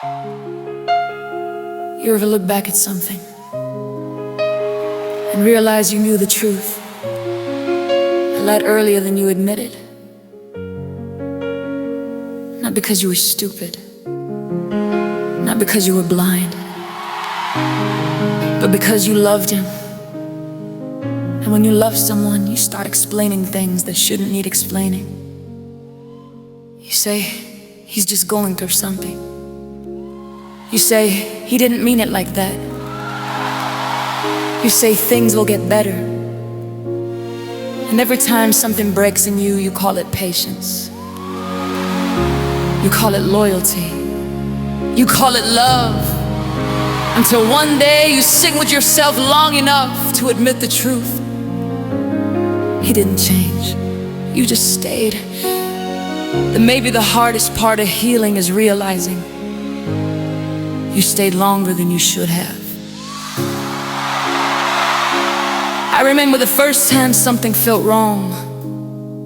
You ever look back at something and realize you knew the truth a lot earlier than you admitted? Not because you were stupid, not because you were blind, but because you loved him. And when you love someone, you start explaining things that shouldn't need explaining. You say, he's just going through something. You say, he didn't mean it like that. You say things will get better. And every time something breaks in you, you call it patience. You call it loyalty. You call it love. Until one day you sing with yourself long enough to admit the truth. He didn't change. You just stayed. That maybe the hardest part of healing is realizing you stayed longer than you should have. I remember the first time something felt wrong,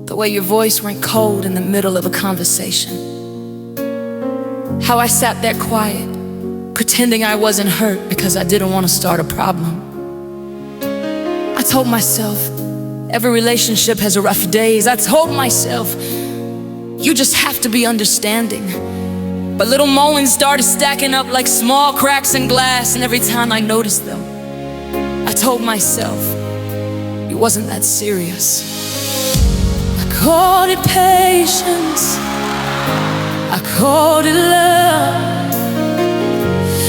the way your voice went cold in the middle of a conversation. How I sat there quiet, pretending I wasn't hurt because I didn't want to start a problem. I told myself, every relationship has rough days. I told myself, you just have to be understanding. But little moments started stacking up like small cracks in glass, and every time I noticed them, I told myself, it wasn't that serious. I called it patience, I called it love,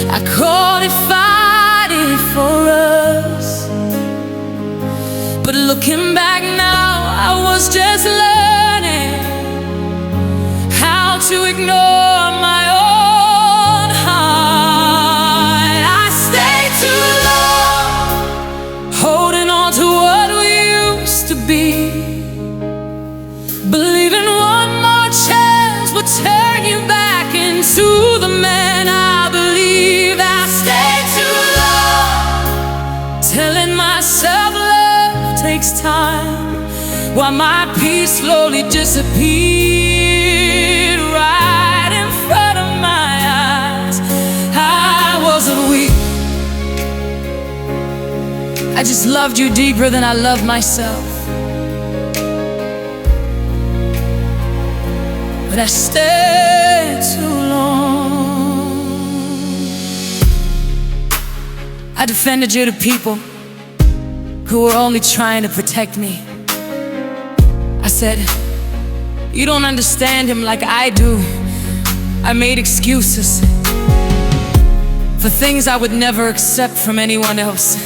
I called it fighting for us. But looking back now, I was just learning how to ignore my own heart. I stayed too long, holding on to what we used to be, believing one more chance would turn you back into the man I believe. I stayed too long, telling myself love takes time, while my peace slowly disappeared right in front of my eyes. I wasn't weak, I just loved you deeper than I loved myself. But I stayed too long. I defended you to people who were only trying to protect me. I said, you don't understand him like I do. I made excuses for things I would never accept from anyone else.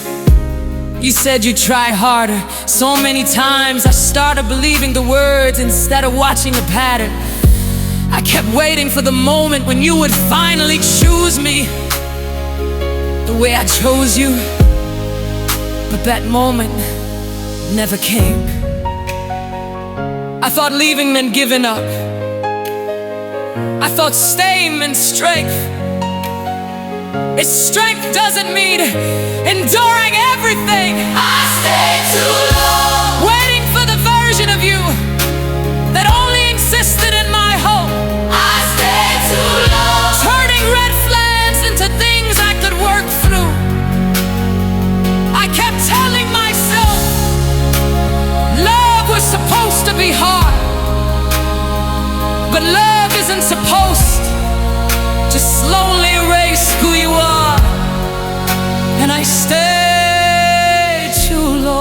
You said you'd try harder. So many times I started believing the words instead of watching the pattern. I kept waiting for the moment when you would finally choose me the way I chose you. But that moment never came. I thought leaving meant giving up. I thought staying meant strength. If strength doesn't mean enduring everything, I stayed too long, waiting for the version of you that only existed in my hope. I stayed too long, turning red flags into things I could work through. I kept telling myself love was supposed to be hard, but love isn't supposed to slowly erase who you are. And I stayed too long.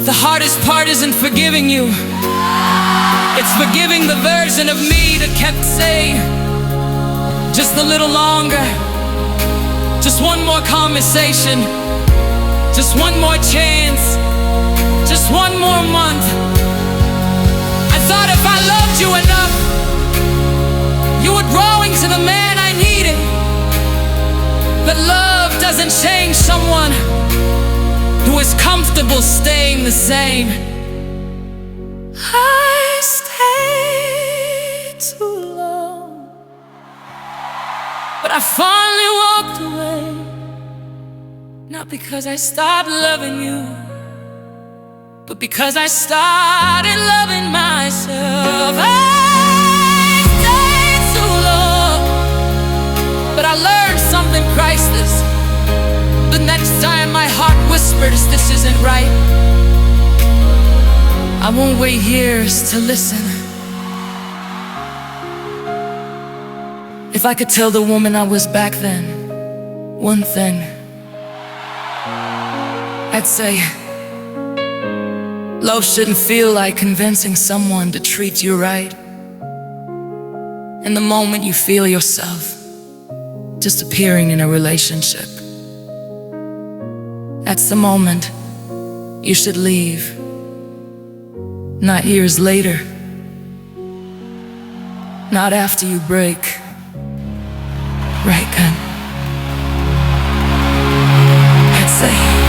The hardest part isn't forgiving you, it's forgiving the version of me that kept saying, just a little longer, just one more conversation, just one more chance, just one more month. I thought if I loved you enough, you would grow into the man I needed. But love doesn't change someone who is comfortable staying the same. I stayed too long, but I finally walked away. Not because I stopped loving you, But because I started loving myself, I stayed too long. But I learned something priceless. The next time my heart whispers this isn't right, I won't wait years to listen. If I could tell the woman I was back then one thing, I'd say love shouldn't feel like convincing someone to treat you right. And the moment you feel yourself disappearing in a relationship, that's the moment you should leave. Not years later, not after you break. Right, gun? I'd say